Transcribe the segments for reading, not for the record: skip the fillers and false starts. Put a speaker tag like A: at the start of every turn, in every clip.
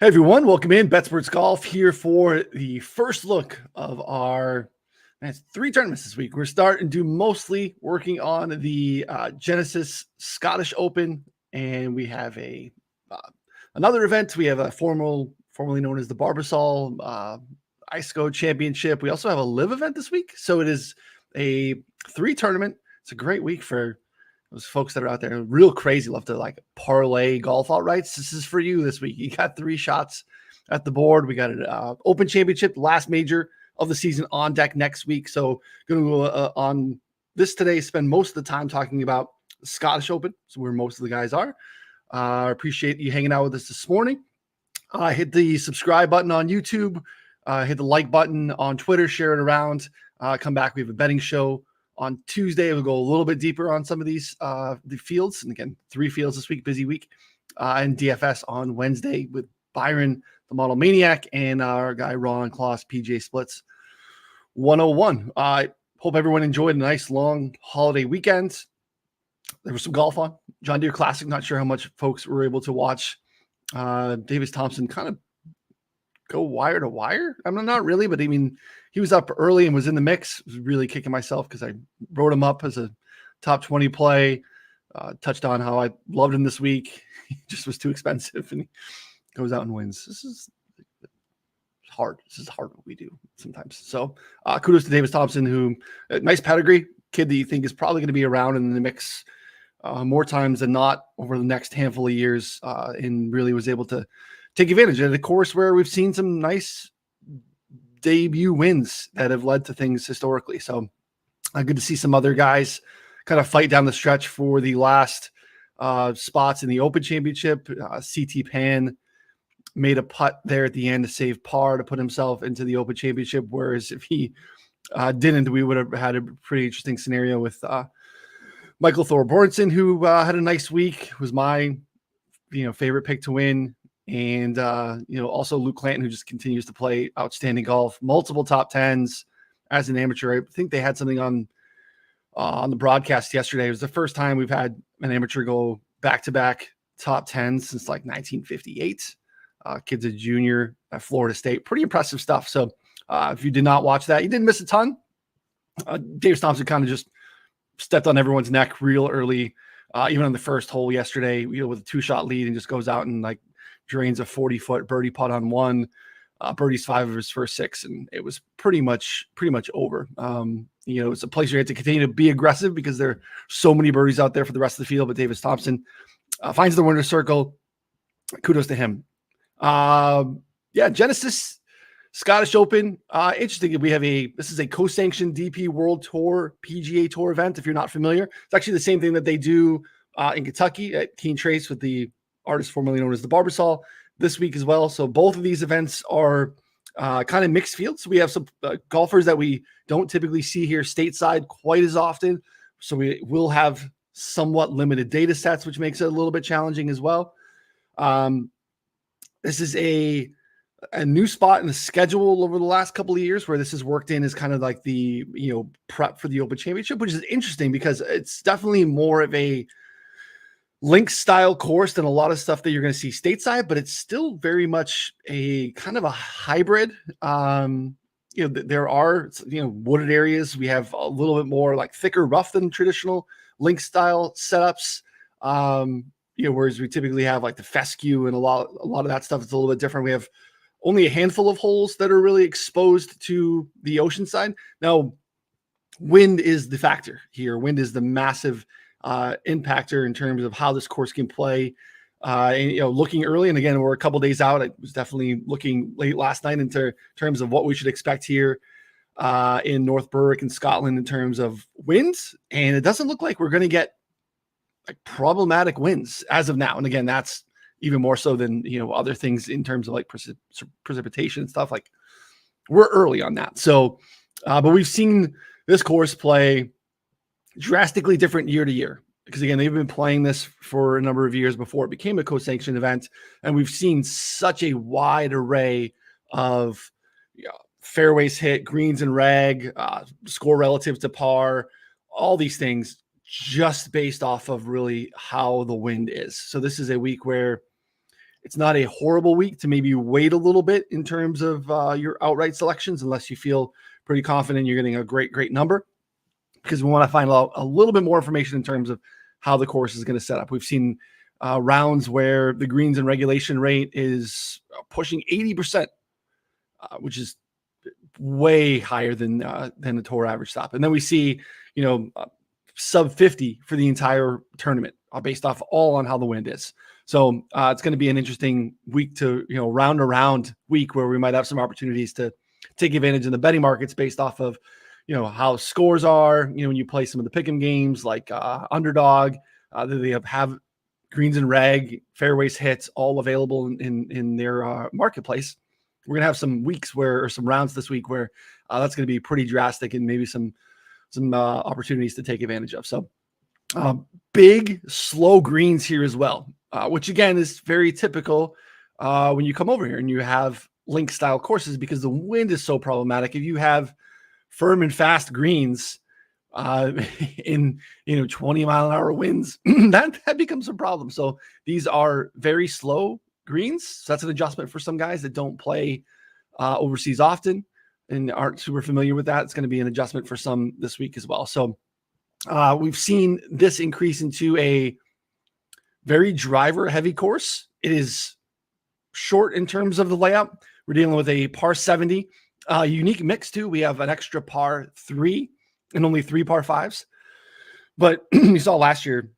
A: Hey everyone, welcome in. Betsperts Golf here for the first look of our 3 tournaments this week. We're starting to mostly working on the Genesis Scottish Open, and we have another event. We have a formerly known as the Barbasol ISCO Championship. We also have a live event this week, so it is a 3 tournament. It's a great week for those folks that are out there real crazy, love to like parlay golf outrights. This is for you this week. You got 3 shots at the board. We got an Open Championship, last major of the season, on deck next week. So going to go on this today, spend most of the time talking about the Scottish Open, so where most of the guys are. I appreciate you hanging out with us this morning. Hit the subscribe button on YouTube. Hit the like button on Twitter. Share it around. Come back. We have a betting show on Tuesday. We'll go a little bit deeper on some of these the fields. And again, 3 fields this week, busy week. And DFS on Wednesday with Byron, the Model Maniac, and our guy Ron Kloss, PJ Splits 101. I hope everyone enjoyed a nice long holiday weekend. There was some golf on. John Deere Classic. Not sure how much folks were able to watch Davis Thompson kind of go wire to wire. I mean, not really, but I mean, he was up early and was in the mix. I was really kicking myself because I wrote him up as a top 20 play. Touched on how I loved him this week. He just was too expensive, and he goes out and wins. This is hard. This is hard what we do sometimes. So kudos to Davis Thompson, who nice pedigree kid that you think is probably going to be around in the mix more times than not over the next handful of years, and really was able to take advantage of the course where we've seen some nice debut wins that have led to things historically. So good to see some other guys kind of fight down the stretch for the last spots in the Open Championship. CT Pan made a putt there at the end to save par to put himself into the Open Championship. Whereas if he didn't, we would have had a pretty interesting scenario with Michael Thorbjornsen, who had a nice week, was my favorite pick to win. And, also Luke Clanton, who just continues to play outstanding golf, multiple top 10s as an amateur. I think they had something on the broadcast yesterday. It was the first time we've had an amateur go back-to-back top 10s since like 1958. Kid's a junior at Florida State. Pretty impressive stuff. So if you did not watch that, you didn't miss a ton. Davis Thompson kind of just stepped on everyone's neck real early, even on the first hole yesterday, with a 2-shot lead, and just goes out and like drains a 40-foot birdie putt on one, birdies 5 of his first 6, and it was pretty much over. It's a place where you have to continue to be aggressive because there are so many birdies out there for the rest of the field. But Davis Thompson finds the winner's circle. Kudos to him. Genesis Scottish Open. Interesting. This is a co-sanctioned DP World Tour PGA Tour event. If you're not familiar, it's actually the same thing that they do in Kentucky at Keen Trace with the artist formerly known as the Barbasol this week as well. So both of these events are kind of mixed fields. We have some golfers that we don't typically see here stateside quite as often. So we will have somewhat limited data sets, which makes it a little bit challenging as well. This is a new spot in the schedule over the last couple of years where this has worked in as kind of like the, prep for the Open Championship, which is interesting because it's definitely more of a link style course than a lot of stuff that you're going to see stateside, but it's still very much a kind of a hybrid. There are, wooded areas. We have a little bit more like thicker rough than traditional link style setups. Whereas we typically have like the fescue and a lot of that stuff is a little bit different. We have only a handful of holes that are really exposed to the ocean side. Now, wind is the factor here. Wind is the massive impactor in terms of how this course can play. Looking early, and again, we're a couple days out. I was definitely looking late last night into terms of what we should expect here in North Berwick in Scotland in terms of winds, and it doesn't look like we're going to get like problematic winds as of now. And again, that's even more so than other things in terms of like precipitation and stuff. Like we're early on that. So, but we've seen this course play drastically different year to year because again, they've been playing this for a number of years before it became a co-sanctioned event. And we've seen such a wide array of fairways hit, greens and rag, score relative to par, all these things just based off of really how the wind is. So this is a week where it's not a horrible week to maybe wait a little bit in terms of your outright selections, unless you feel pretty confident you're getting a great number, because we want to find out a little bit more information in terms of how the course is going to set up. We've seen rounds where the greens and regulation rate is pushing 80%, which is way higher than the tour average stop. And then we see, sub 50 for the entire tournament, based off all on how the wind is. So it's going to be an interesting week to, round around week where we might have some opportunities to take advantage in the betting markets based off of, how scores are, when you play some of the pick'em games like Underdog, they have greens and reg, fairways hits all available in their marketplace. We're going to have some rounds this week where that's going to be pretty drastic, and maybe some opportunities to take advantage of. So big, slow greens here as well, which again is very typical when you come over here and you have link style courses, because the wind is so problematic. If you have firm and fast greens in 20 mile an hour winds, that becomes a problem. So these are very slow greens. So that's an adjustment for some guys that don't play overseas often and aren't super familiar with that. It's going to be an adjustment for some this week as well. So we've seen this increase into a very driver heavy course. It is short in terms of the layout. We're dealing with a par 70, unique mix too. We have an extra par 3 and only 3 par 5s. But you saw last year,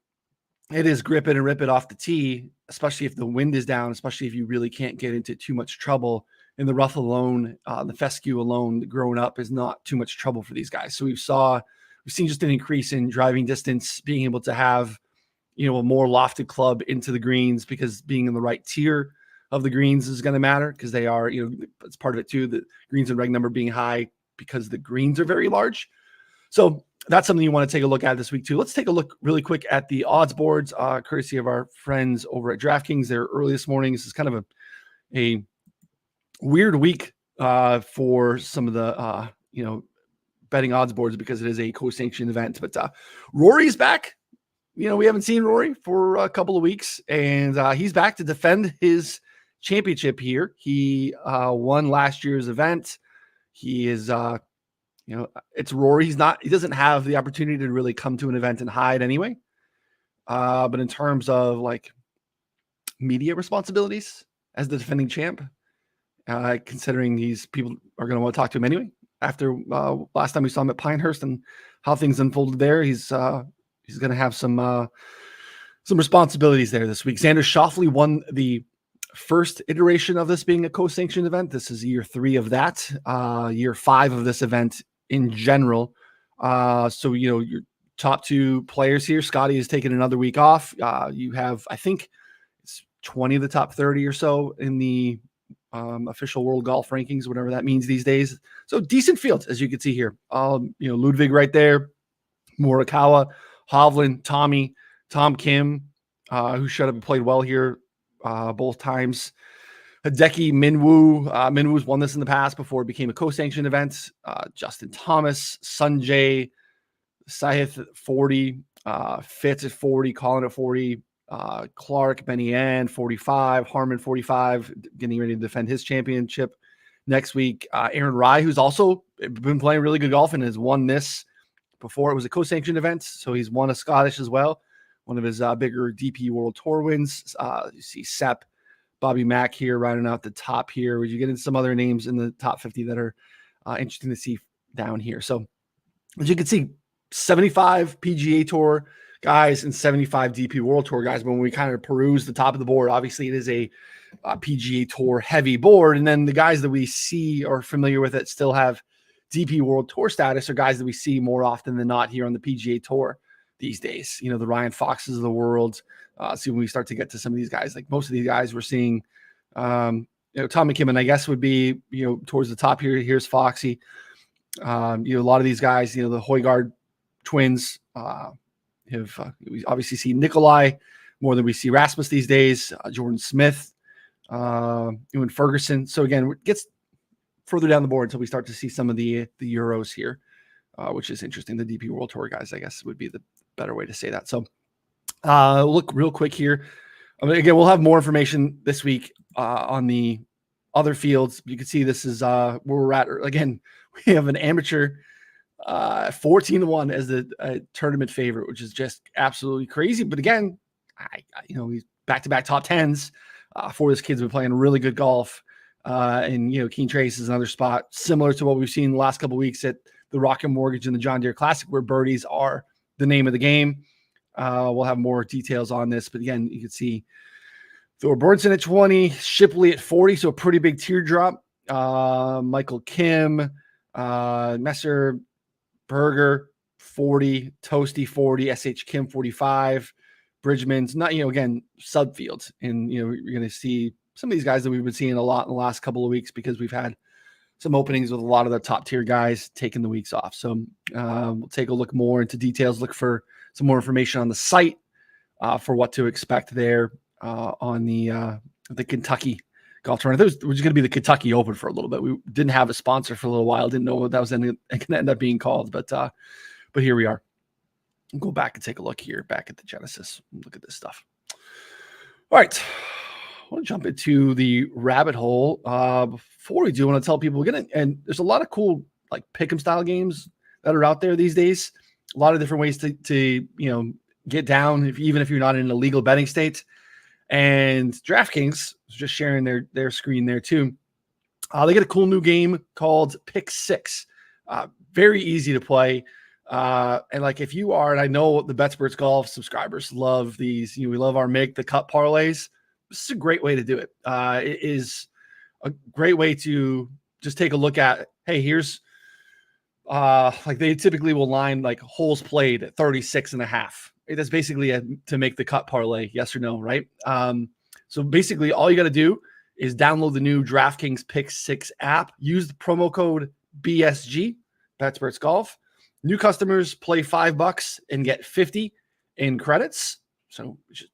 A: it is grip it and rip it off the tee, especially if the wind is down, especially if you really can't get into too much trouble. In the rough alone, the fescue alone, growing up is not too much trouble for these guys. So we've seen just an increase in driving distance, being able to have, a more lofted club into the greens, because being in the right tier of the greens is going to matter, because they are, it's part of it too, the greens and reg number being high because the greens are very large. So that's something you want to take a look at this week too. Let's take a look really quick at the odds boards, courtesy of our friends over at DraftKings. They're early this morning. This is kind of a weird week for some of the betting odds boards, because it is a co-sanctioned event. But Rory's back. We haven't seen Rory for a couple of weeks, and he's back to defend his championship here. He won last year's event. He is it's Rory. He doesn't have the opportunity to really come to an event and hide anyway. But in terms of like media responsibilities as the defending champ, considering these people are going to want to talk to him anyway, after last time we saw him at Pinehurst and how things unfolded there, he's going to have some responsibilities there this week. Xander Schauffele won the first iteration of this being a co-sanctioned event. This is year 3 of that, year 5 of this event in general. So, your top 2 players here, Scotty has taken another week off. You have, I think it's 20 of the top 30 or so in the official world golf rankings, whatever that means these days. So decent field, as you can see here. Ludwig right there, Morikawa, Hovland, Tom Kim, who should have played well here both times. Hideki, Minwoo. Minwoo's won this in the past before it became a co-sanctioned event. Justin Thomas, Sunjay, Sahith at 40, Fitz at 40, Colin at 40, Clark, Benny Ann, 45, Harmon, 45, getting ready to defend his championship next week. Aaron Rai, who's also been playing really good golf and has won this before it was a co-sanctioned event. So he's won a Scottish as well. One of his bigger DP World Tour wins. You see Sepp, Bobby Mack here rounding out the top here. Would you get into some other names in the top 50 that are interesting to see down here? So as you can see, 75 PGA Tour guys and 75 DP World Tour guys. But when we kind of peruse the top of the board, obviously it is a PGA Tour heavy board. And then the guys that we see or familiar with it still have DP World Tour status are guys that we see more often than not here on the PGA Tour these days. The Ryan Foxes of the world. See, when we start to get to some of these guys, like most of these guys we're seeing, Tom McKibben, I guess, would be, towards the top here. Here's Foxy. A lot of these guys, the Højgaard twins, we obviously see Nikolai more than we see Rasmus these days, Jordan Smith, Ewan Ferguson. So again, it gets further down the board until we start to see some of the Euros here, which is interesting. The DP World Tour guys, I guess, would be the better way to say that. So look real quick here. I mean, again, we'll have more information this week on the other fields. You can see this is where we're at. Again, we have an amateur 14-1 as the tournament favorite, which is just absolutely crazy. But again, he's back-to-back top tens for this kid's been playing really good golf. And Keen Trace is another spot similar to what we've seen the last couple of weeks at the Rocket Mortgage and the John Deere Classic, where birdies are the name of the game. We'll have more details on this, but again, you can see Thor Bernson at 20, Shipley at 40, so a pretty big teardrop. Michael Kim, Messer Berger 40, Toasty 40, SH Kim 45, Bridgman's not, again, subfields. And, you're going to see some of these guys that we've been seeing a lot in the last couple of weeks because we've had some openings with a lot of the top tier guys taking the weeks off. So we'll take a look more into details, look for some more information on the site for what to expect there on the Kentucky golf tournament. It was going to be the Kentucky Open for a little bit. We didn't have a sponsor for a little while. Didn't know what that was going to end up being called, but here we are. We'll go back and take a look here back at the Genesis. Look at this stuff. All right. I want to jump into the rabbit hole. Before we do, I want to tell people and there's a lot of cool like pick'em style games that are out there these days. A lot of different ways to get down even if you're not in a legal betting state. And DraftKings is just sharing their screen there too. They get a cool new game called Pick Six. Very easy to play. And like if you are, and I know the Betsperts golf subscribers love these. We love our make the cut parlays. This is a great way to do it. It is a great way to just take a look at, hey, here's like they typically will line like holes played at 36.5. That's basically to make the cut parlay, yes or no, right? So basically all you got to do is download the new DraftKings Pick 6 app, use the promo code BSG, Betsperts Golf. New customers play $5 and get 50 in credits. So which is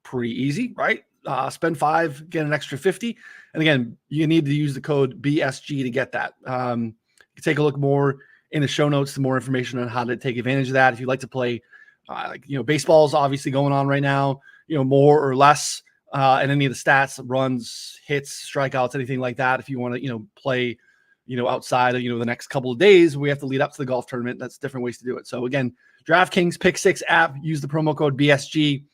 A: pretty easy, right? Spend 5, get an extra 50. And again, you need to use the code BSG to get that. You can take a look more in the show notes, some more information on how to take advantage of that. If you'd like to play, baseball is obviously going on right now, more or less, and any of the stats, runs, hits, strikeouts, anything like that. If you want to, play, outside of, the next couple of days, we have to lead up to the golf tournament. That's different ways to do it. So again, DraftKings Pick 6 app, use the promo code BSG,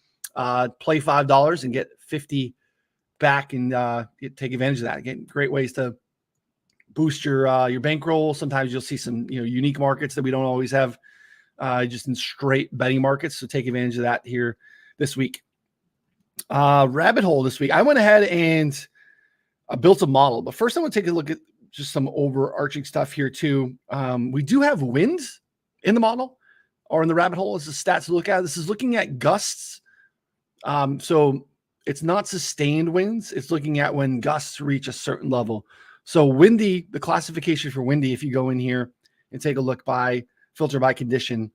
A: play $5 and get 50 back and take advantage of that. Again, great ways to boost your bankroll. Sometimes you'll see some unique markets that we don't always have just in straight betting markets. So take advantage of that here this week. Rabbit hole this week. I went ahead and built a model, but first I want to take a look at just some overarching stuff here too. We do have wind in the model or in the rabbit hole as the stats to look at. This is looking at gusts. So it's not sustained winds. It's looking at when gusts reach a certain level. So windy, the classification for windy, if you go in here and take a look by filter by condition,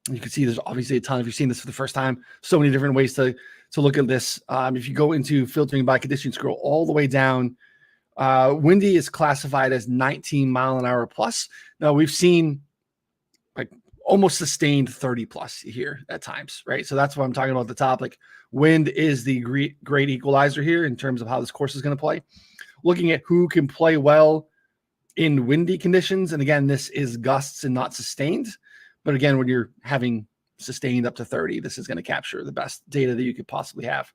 A: you can see there's obviously a ton. If you've seen this for the first time, so many different ways to look at this. If you go into filtering by condition, scroll all the way down, windy is classified as 19 mile an hour plus. Now we've seen like almost sustained 30 plus here at times, right? So that's what I'm talking about at the top. Like wind is the great equalizer here in terms of how this course is going to play. Looking at who can play well in windy conditions. And again, this is gusts and not sustained. But again, when you're having sustained up to 30, this is going to capture the best data that you could possibly have.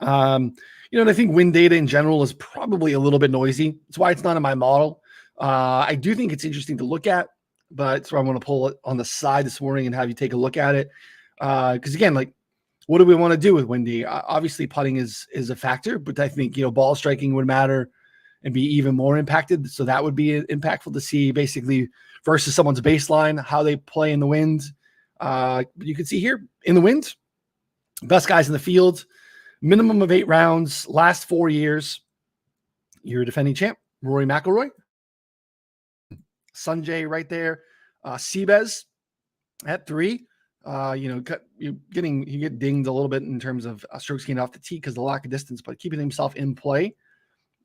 A: And I think wind data in general is probably a little bit noisy. That's why it's not in my model. I do think it's interesting to look at, but so I want to pull it on the side this morning and have you take a look at it. Because again, like, what do we want to do with windy? Obviously, putting is a factor, but I think ball striking would matter and be even more impacted. So that would be impactful to see basically versus someone's baseline how they play in the wind. You can see here in the wind, best guys in the field, minimum of 8 rounds, last 4 years. Your defending champ, Rory McIlroy, Sanjay right there, Seabez at 3. You get dinged a little bit in terms of strokes gained off the tee because of the lack of distance, but keeping himself in play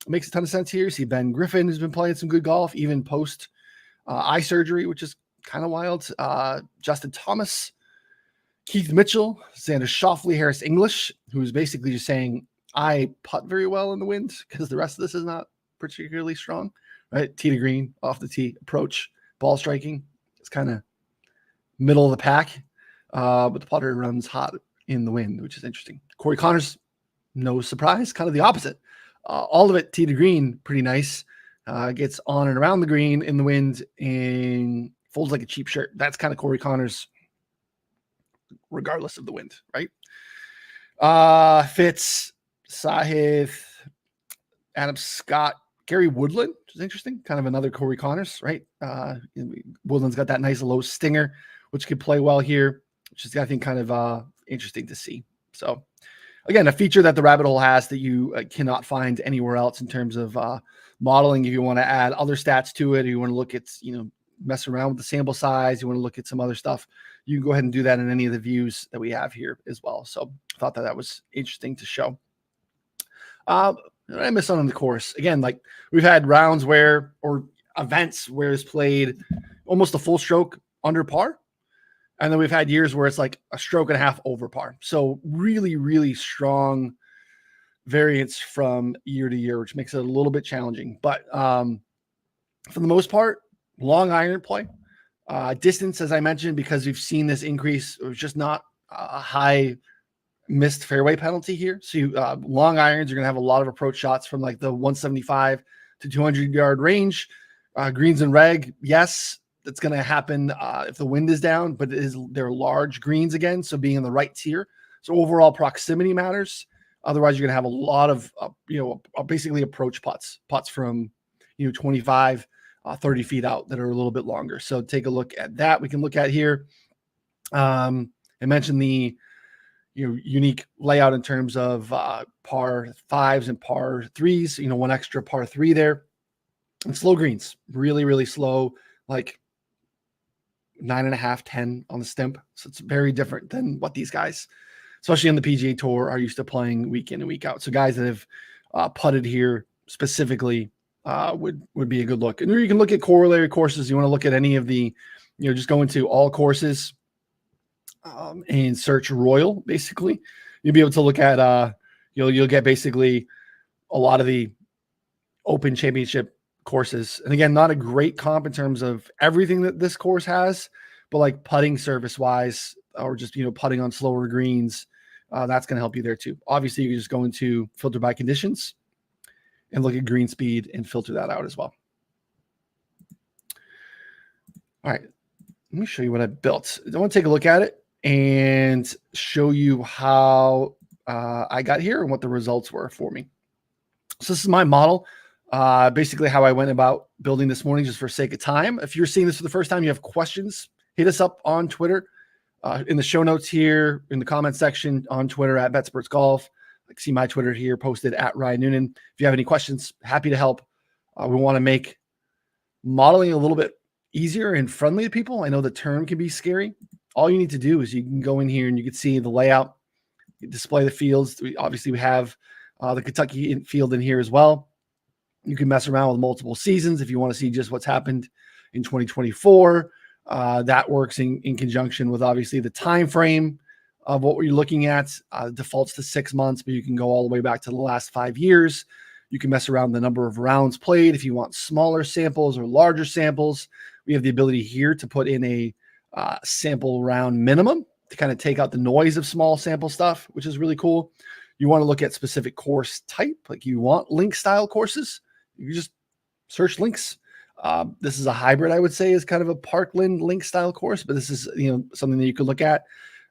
A: makes a ton of sense here. You see Ben Griffin has been playing some good golf, even post eye surgery, which is kind of wild. Justin Thomas Keith Mitchell, Xander Schauffele, Harris English, who's basically just saying, I putt very well in the wind because the rest of this is not particularly strong, right? Tee to green, off the tee, approach, ball striking. It's kind of middle of the pack, but the putter runs hot in the wind, which is interesting. Corey Connors, no surprise, kind of the opposite. All of it tee to green, pretty nice. Gets on and around the green in the wind and folds like a cheap shirt. That's kind of Corey Connors, regardless of the wind, right? Fitz, Sahith, Adam Scott, Gary Woodland, which is interesting. Kind of another Corey Connors, right? Woodland's got that nice low stinger, which could play well here, which is, I think, kind of interesting to see. So, again, a feature that the Rabbit Hole has that you cannot find anywhere else in terms of modeling. If you want to add other stats to it, or you want to look at, mess around with the sample size, you want to look at some other stuff, you can go ahead and do that in any of the views that we have here as well. So I thought that was interesting to show. I missed on the course. Again, like we've had rounds or events where it's played almost a full stroke under par. And then we've had years where it's like a stroke and a half over par. So really, really strong variance from year to year, which makes it a little bit challenging. But for the most part, long iron play. Distance, as I mentioned, because we've seen this increase, it was just not a high missed fairway penalty here. So long irons are going to have a lot of approach shots from like the 175 to 200 yard range. Greens and reg, yes, that's going to happen if the wind is down, but they're large greens again, so being in the right tier. So overall proximity matters. Otherwise, you're going to have a lot of basically approach putts from 25, 30 feet out that are a little bit longer. So take a look at that. We can look at here. I mentioned the unique layout in terms of par fives and par threes. One extra par three there, and slow greens, really, really slow, like 9.5, 10 on the stimp. So it's very different than what these guys, especially on the PGA Tour, are used to playing week in and week out. So guys that have putted here specifically would be a good look. And you can look at corollary courses. You want to look at any of the, just go into all courses and search Royal. Basically, you'll be able to look at you'll get basically a lot of the Open Championship courses. And again, not a great comp in terms of everything that this course has, but like putting service wise, or just putting on slower greens, that's going to help you there too. Obviously, you can just go into filter by conditions and look at green speed and filter that out as well. All right, let me show you what I built. I want to take a look at it and show you how I got here and what the results were for me. So this is my model. Basically how I went about building this morning, just for sake of time. If you're seeing this for the first time, you have questions, hit us up on Twitter, in the show notes here, in the comment section on Twitter at Betsperts Golf. Like, see my Twitter here posted at Ryan Noonan. If you have any questions, happy to help. We want to make modeling a little bit easier and friendly to people. I know the term can be scary. All you need to do is you can go in here and you can see the layout, display the fields. We have the Kentucky field in here as well. You can mess around with multiple seasons if you want to see just what's happened in 2024. That works in conjunction with obviously the time frame of what we're looking at. Defaults to 6 months, but you can go all the way back to the last 5 years. You can mess around the number of rounds played. If you want smaller samples or larger samples, we have the ability here to put in a sample round minimum to kind of take out the noise of small sample stuff, which is really cool. You want to look at specific course type, like you want link style courses. You just search links. This is a hybrid, I would say, is kind of a Parkland link style course, but this is something that you could look at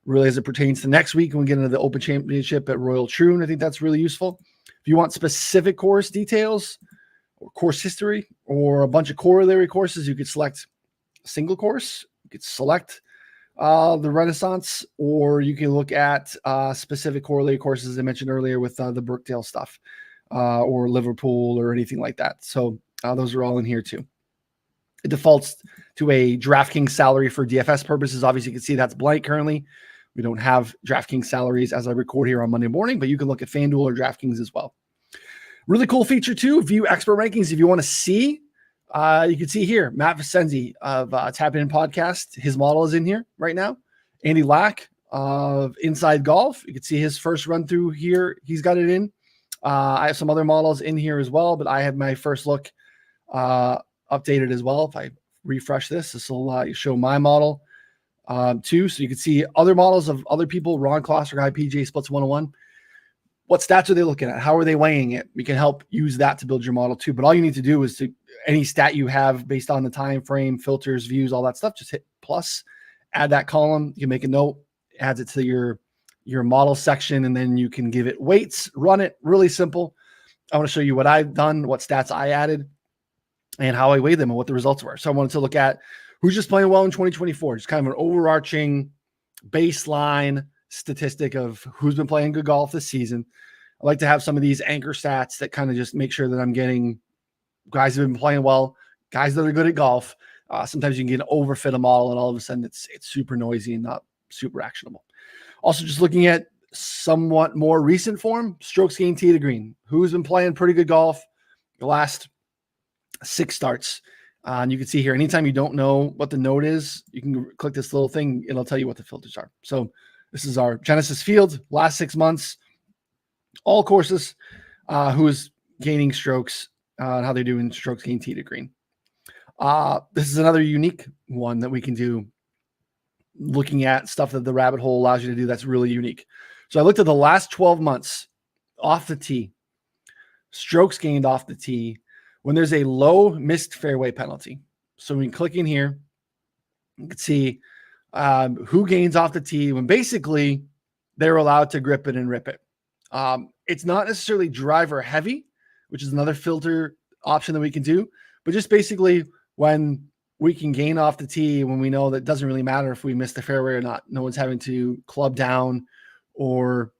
A: really as it pertains to next week when we get into the Open Championship at Royal Troon. I think that's really useful. If you want specific course details or course history or a bunch of corollary courses, you could select a single course. You could select the Renaissance, or you can look at specific corollary courses I mentioned earlier with the Brookdale stuff or Liverpool or anything like that. So those are all in here too. It defaults to a DraftKings salary for DFS purposes. Obviously, you can see that's blank currently. We don't have DraftKings salaries as I record here on Monday morning, but you can look at FanDuel or DraftKings as well. Really cool feature too, view expert rankings. If you want to see, you can see here, Matt Vicenzi of Tap In Podcast. His model is in here right now. Andy Lack of Inside Golf. You can see his first run through here. He's got it in. I have some other models in here as well, but I have my first look updated as well. If I refresh this will show my model too. So you can see other models of other people, Ron Klosser, PGA Splits 101. What stats are they looking at? How are they weighing it? We can help use that to build your model too. But all you need to do is to any stat you have based on the time frame, filters, views, all that stuff, just hit plus, add that column. You can make a note, adds it to your model section, and then you can give it weights, run it. Really simple. I want to show you what I've done, what stats I added, and how I weighed them and what the results were. So I wanted to look at who's just playing well in 2024, just kind of an overarching baseline statistic of who's been playing good golf this season. I like to have some of these anchor stats that kind of just make sure that I'm getting guys who have been playing well, guys that are good at golf. Sometimes you can get overfit a model and all of a sudden it's super noisy and not super actionable. Also, just looking at somewhat more recent form, strokes gained tee to green. Who's been playing pretty good golf the last 6 starts? And you can see here, anytime you don't know what the note is, you can click this little thing. It'll tell you what the filters are. So this is our Genesis field, last 6 months, all courses, who is gaining strokes, and how they're doing strokes gained tee to green. This is another unique one that we can do, looking at stuff that the rabbit hole allows you to do that's really unique. So I looked at the last 12 months off the tee, strokes gained off the tee when there's a low missed fairway penalty. So we can click in here, you can see who gains off the tee when basically they're allowed to grip it and rip it. It's not necessarily driver heavy, which is another filter option that we can do, but just basically when we can gain off the tee, when we know that it doesn't really matter if we miss the fairway or not. No one's having to club down or,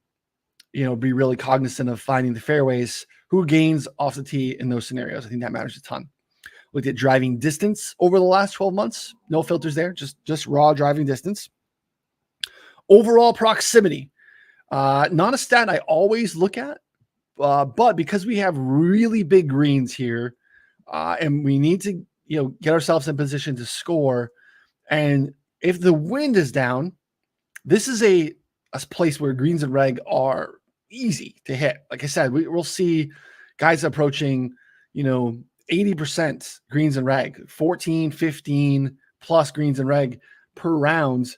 A: be really cognizant of finding the fairways. Who gains off the tee in those scenarios? I think that matters a ton. Looked at driving distance over the last 12 months. No filters there, just raw driving distance. Overall proximity. Not a stat I always look at, but because we have really big greens here, and we need to, get ourselves in position to score. And if the wind is down, this is a place where greens and reg are easy to hit. Like I said, we'll see guys approaching, 80% greens and reg, 14, 15 plus greens and reg per round,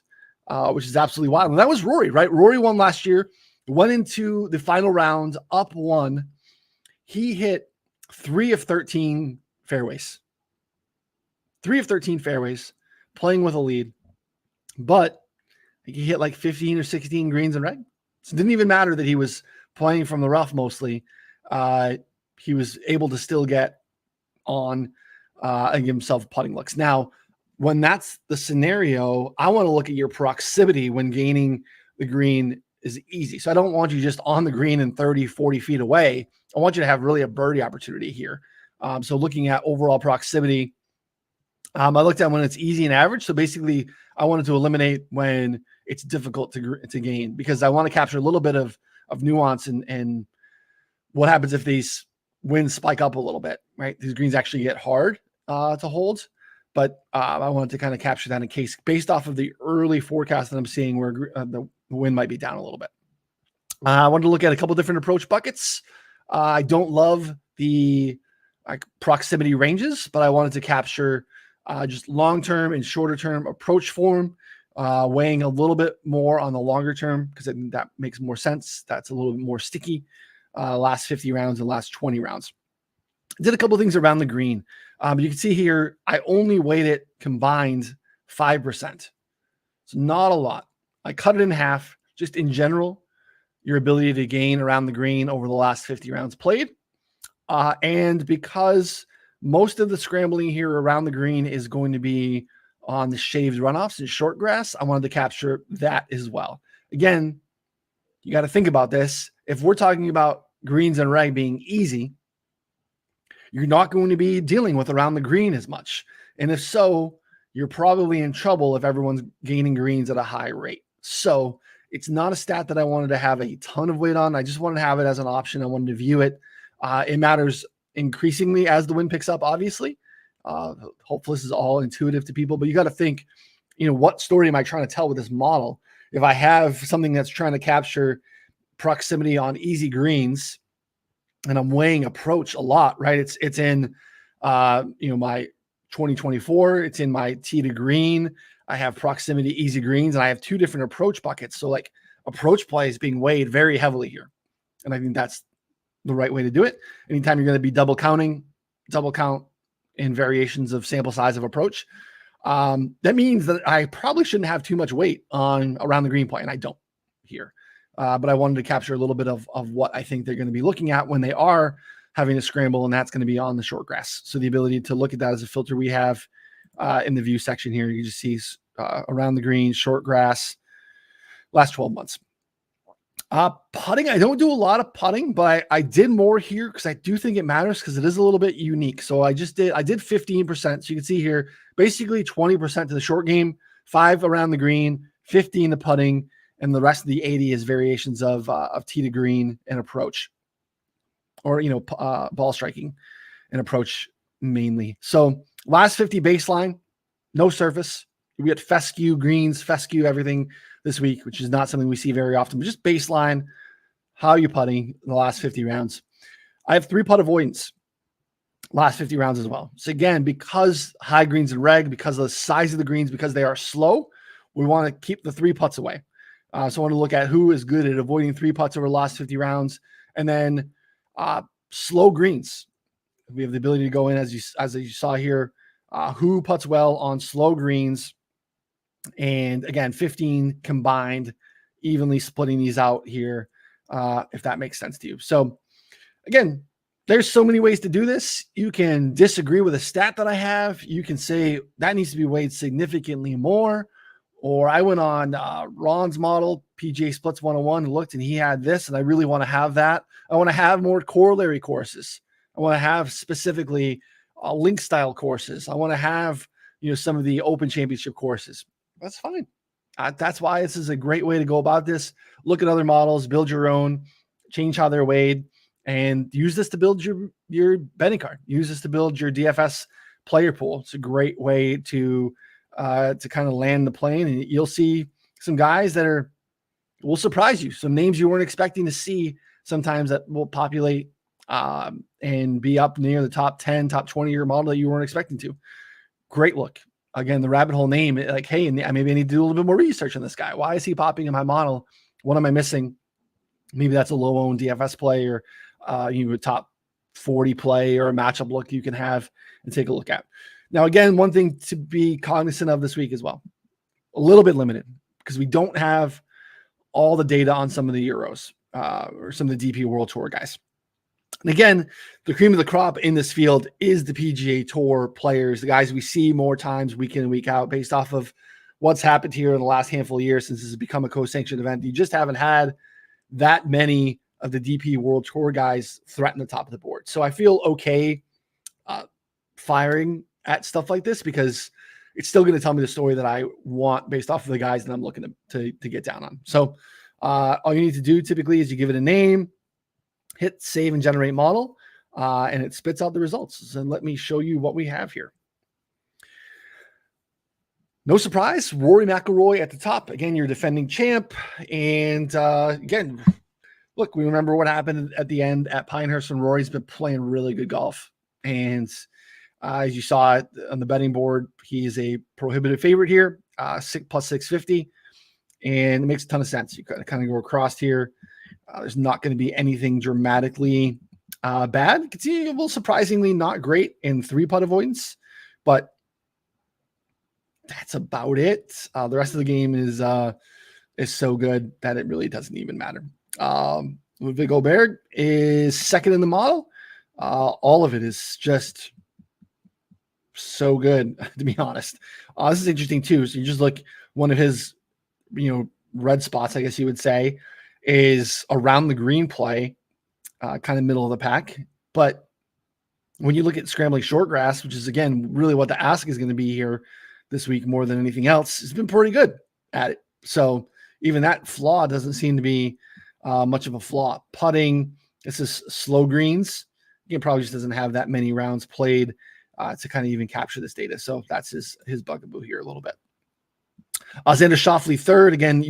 A: which is absolutely wild. And that was Rory, right? Rory won last year, went into the final round up 1. He hit 3 of 13 fairways. 3 of 13 fairways, playing with a lead. But he hit like 15 or 16 greens and reg. So it didn't even matter that he was playing from the rough mostly. He was able to still get on and give himself putting looks. Now, when that's the scenario, I want to look at your proximity when gaining the green is easy. So I don't want you just on the green and 30, 40 feet away. I want you to have really a birdie opportunity here. So looking at overall proximity, I looked at when it's easy and average. So basically, I wanted to eliminate when it's difficult to gain, because I want to capture a little bit of nuance and what happens if these winds spike up a little bit, right? These greens actually get hard to hold. But I wanted to kind of capture that in case, based off of the early forecast that I'm seeing where the wind might be down a little bit. I wanted to look at a couple different approach buckets. I don't love the proximity ranges, but I wanted to capture just long-term and shorter-term approach form, weighing a little bit more on the longer term because I think that makes more sense. That's a little bit more sticky. Last 50 rounds and last 20 rounds. Did a couple of things around the green. But you can see here, I only weighed it combined 5%. It's not a lot. I cut it in half, just in general, your ability to gain around the green over the last 50 rounds played. And because most of the scrambling here around the green is going to be on the shaved runoffs and short grass, I wanted to capture that as well. Again, you got to think about this. If we're talking about greens and reg being easy, you're not going to be dealing with around the green as much. And if so, you're probably in trouble if everyone's gaining greens at a high rate. So it's not a stat that I wanted to have a ton of weight on. I just wanted to have it as an option. I wanted to view it. It matters increasingly as the wind picks up, obviously. Hopefully this is all intuitive to people, but you got to think, what story am I trying to tell with this model? if I have something that's trying to capture proximity on easy greens and I'm weighing approach a lot, right? It's in my 2024, it's in my tee to green. I have proximity easy greens, and I have two different approach buckets. So like approach play is being weighed very heavily here. And I think that's the right way to do it. Anytime you're going to be double count in variations of sample size of approach, that means that I probably shouldn't have too much weight on around the green play, and I don't here. But I wanted to capture a little bit of what I think they're going to be looking at when they are having a scramble, and that's going to be on the short grass. So the ability to look at that as a filter we have in the view section here, you just see around the green, short grass, last 12 months. Putting, I don't do a lot of putting, but I did more here because I do think it matters because it is a little bit unique. So I did 15%. So you can see here, basically 20% to the short game, 5 around the green, 15 to putting, and the rest of the 80 is variations of tee to green and approach, or ball striking and approach mainly. So last 50 baseline, no surface. We get fescue greens, fescue everything this week, which is not something we see very often, but just baseline, how are you putting in the last 50 rounds? I have 3 putt avoidance last 50 rounds as well. So again, because high greens and reg, because of the size of the greens, because they are slow, we want to keep the 3 putts away. So I want to look at who is good at avoiding 3 putts over the last 50 rounds. And then slow greens. We have the ability to go in, as you saw here, who putts well on slow greens. And again, 15 combined, evenly splitting these out here, if that makes sense to you. So again, there's so many ways to do this. You can disagree with a stat that I have. You can say that needs to be weighed significantly more. Or I went on Ron's model, PGA Splits 101, and looked, and he had this, and I really want to have that. I want to have more corollary courses. I want to have specifically link style courses. I want to have some of the Open Championship courses. That's fine. That's why this is a great way to go about this. Look at other models, build your own, change how they're weighed, and use this to build your betting card. Use this to build your DFS player pool. It's a great way to kind of land the plane, and you'll see some guys that will surprise you. Some names you weren't expecting to see sometimes that will populate and be up near the top 10, top 20 year model that you weren't expecting to. Great look. Again, the rabbit hole name, like, hey, maybe I need to do a little bit more research on this guy. Why is he popping in my model? What am I missing? Maybe that's a low-owned DFS play, or a top 40 play, or a matchup look you can have and take a look at. Now, again, one thing to be cognizant of this week as well, a little bit limited because we don't have all the data on some of the Euros or some of the DP World Tour guys. And again, the cream of the crop in this field is the PGA Tour players, the guys we see more times week in and week out based off of what's happened here in the last handful of years since this has become a co-sanctioned event. You just haven't had that many of the DP World Tour guys threaten the top of the board. So I feel okay firing at stuff like this because it's still going to tell me the story that I want based off of the guys that I'm looking to get down on. So all you need to do typically is you give it a name, hit save and generate model, and it spits out the results. So let me show you what we have here. No surprise, Rory McIlroy at the top. Again, you're defending champ. And again, look, we remember what happened at the end at Pinehurst when Rory's been playing really good golf. And as you saw on the betting board, he is a prohibitive favorite here, plus 650. And it makes a ton of sense. You kind of go across here. There's not going to be anything dramatically bad. You can see a little surprisingly not great in 3-putt avoidance, but that's about it. The rest of the game is so good that it really doesn't even matter. Ludwig Gobert is second in the model. All of it is just so good, to be honest. This is interesting too. So you just look, one of his, red spots, I guess you would say, is around the green play, kind of middle of the pack. But when you look at scrambling short grass, which is, again, really what the ask is going to be here this week more than anything else, it's been pretty good at it. So even that flaw doesn't seem to be much of a flaw. Putting, this is slow greens. Again, probably just doesn't have that many rounds played to kind of even capture this data. So that's his bugaboo here a little bit. Xander Schauffele third. Again,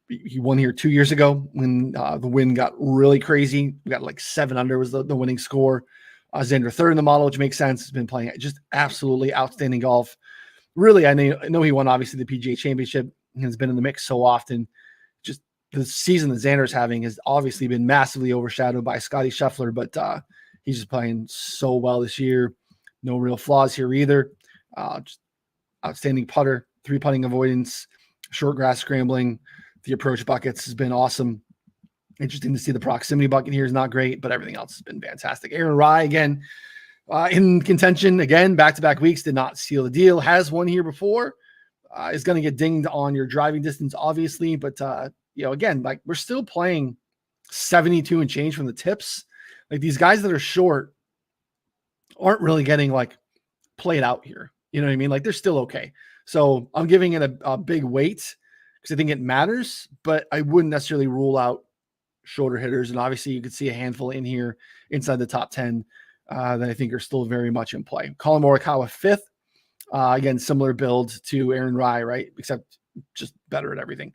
A: he won here 2 years ago when the win got really crazy. We got like 7 under was the winning score. Xander third in the model, which makes sense. He's been playing just absolutely outstanding golf. Really, I know he won obviously the PGA Championship. He has been in the mix so often. Just the season that Xander's having has obviously been massively overshadowed by Scotty Scheffler, but he's just playing so well this year. No real flaws here either. Just outstanding putter, 3-putting avoidance, short grass scrambling. The approach buckets has been awesome. Interesting to see the proximity bucket here is not great, but everything else has been fantastic. Aaron Rai, again, in contention, again, back-to-back weeks, did not seal the deal. Has won here before. Is going to get dinged on your driving distance, obviously, but, again, like we're still playing 72 and change from the tips. Like these guys that are short aren't really getting like played out here. You know what I mean? Like they're still okay. So I'm giving it a big weight because I think it matters, but I wouldn't necessarily rule out shorter hitters. And obviously you could see a handful in here inside the top 10 that I think are still very much in play. Colin Morikawa fifth. Again, similar build to Aaron Rai, right? Except just better at everything.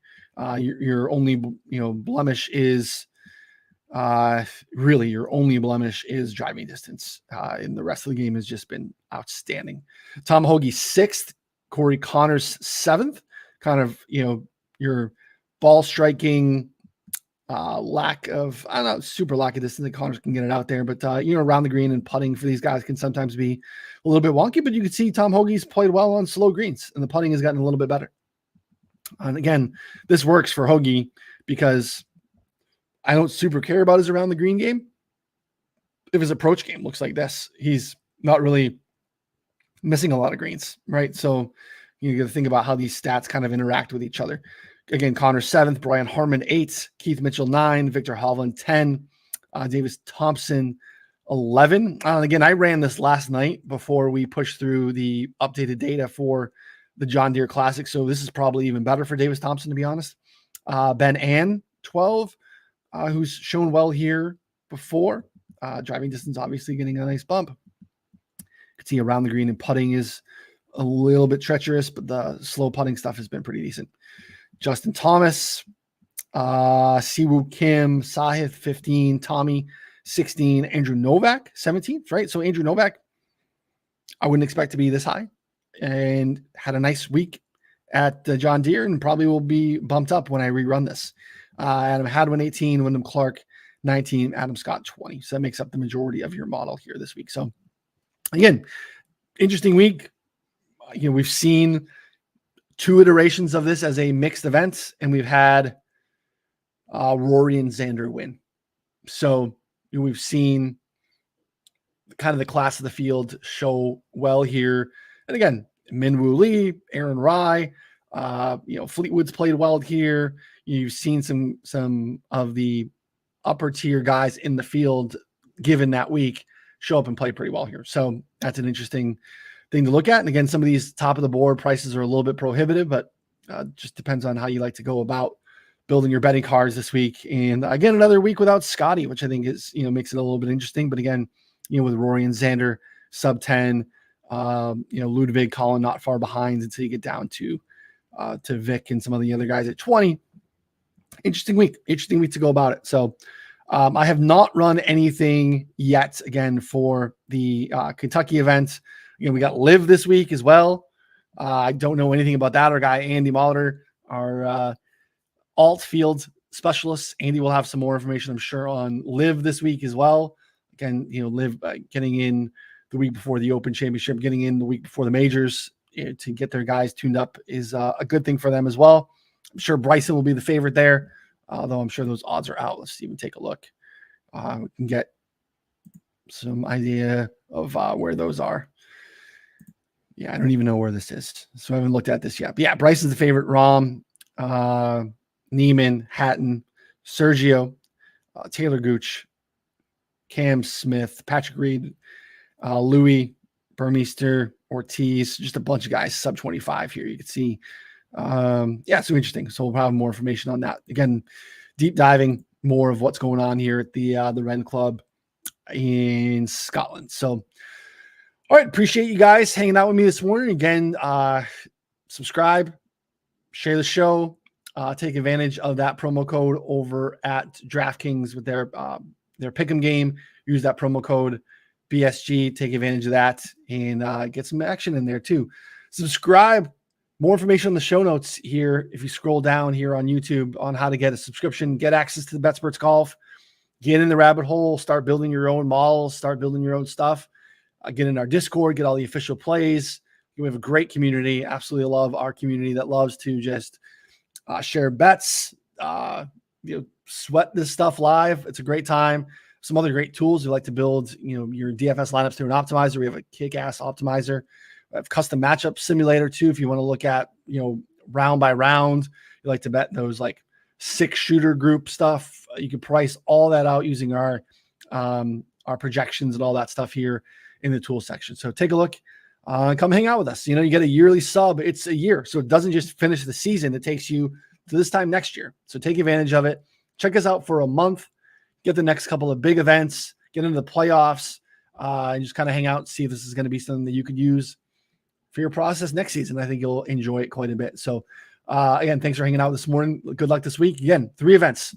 A: Your only, blemish is really your only blemish is driving distance. And the rest of the game has just been outstanding. Tom Hoge sixth, Corey Connors seventh. Kind of, your ball striking, lack of, I don't know, super lack of distance that Connors can get it out there, but around the green and putting for these guys can sometimes be a little bit wonky, but you can see Tom Hoge's played well on slow greens and the putting has gotten a little bit better. And again, this works for Hoge because I don't super care about his around the green game. If his approach game looks like this, he's not really missing a lot of greens, right? So you got to think about how these stats kind of interact with each other. Again, Connor 7th, Brian Harmon 8th, Keith Mitchell 9, Victor Hovland 10, Davis Thompson 11. Again, I ran this last night before we pushed through the updated data for the John Deere Classic. So this is probably even better for Davis Thompson, to be honest. Ben Ann 12, who's shown well here before. Driving distance, obviously getting a nice bump. You can see around the green and putting is a little bit treacherous, but the slow putting stuff has been pretty decent. Justin Thomas, Siwoo Kim, Sahith 15, Tommy 16, Andrew Novak 17th, right? So Andrew Novak, I wouldn't expect to be this high and had a nice week at John Deere and probably will be bumped up when I rerun this. Adam Hadwin 18, Wyndham Clark 19, Adam Scott 20. So that makes up the majority of your model here this week. So again, interesting week. We've seen 2 iterations of this as a mixed event, and we've had Rory and Xander win. So we've seen kind of the class of the field show well here. And again, Minwoo Lee, Aaron Rai, Fleetwood's played well here. You've seen some of the upper tier guys in the field given that week show up and play pretty well here. So that's an interesting thing to look at. And again, some of these top of the board prices are a little bit prohibitive, but just depends on how you like to go about building your betting cards this week. And again, another week without Scotty, which I think is, makes it a little bit interesting. But again, with Rory and Xander sub 10, Ludwig, Colin not far behind until you get down to Vic and some of the other guys at 20. Interesting week to go about it. So I have not run anything yet, again, for the Kentucky event. We got Live this week as well. I don't know anything about that. Our guy, Andy Molitor, our alt field specialist. Andy will have some more information, I'm sure, on Live this week as well. Again, Live getting in the week before the Open Championship, getting in the week before the majors to get their guys tuned up is a good thing for them as well. I'm sure Bryson will be the favorite there, although I'm sure those odds are out. Let's even take a look. We can get some idea of where those are. Yeah, I don't even know where this is, so I haven't looked at this yet. But yeah, Bryson's the favorite. Rahm, Neiman, Hatton, Sergio, Taylor Gooch, Cam Smith, Patrick Reed, Louis, Burmeister, Ortiz, just a bunch of guys sub 25 here. You can see, so interesting. So we'll have more information on that. Again, deep diving more of what's going on here at the Ren Club in Scotland. So, all right, appreciate you guys hanging out with me this morning. Again, subscribe, share the show, take advantage of that promo code over at DraftKings with their pick'em game. Use that promo code BSG, take advantage of that, and get some action in there too. Subscribe. More information on the show notes here. If you scroll down here on YouTube on how to get a subscription, get access to the Betsperts Golf, get in the rabbit hole, start building your own models, start building your own stuff. Get in our Discord, get all the official plays. We have a great community. Absolutely love our community that loves to just share bets, sweat this stuff live. It's a great time. Some other great tools. We like to build, your DFS lineups through an optimizer. We have a kick-ass optimizer. We have custom matchup simulator too. If you want to look at, round by round, you like to bet those like 6 shooter group stuff. You can price all that out using our projections and all that stuff here in the tool section. So take a look. Come hang out with us. You get a yearly sub. It's a year. So it doesn't just finish the season. It takes you to this time next year. So take advantage of it. Check us out for a month. Get the next couple of big events. Get into the playoffs. And just kind of hang out. See if this is going to be something that you could use for your process next season. I think you'll enjoy it quite a bit. So again, thanks for hanging out this morning. Good luck this week. Again, 3 events.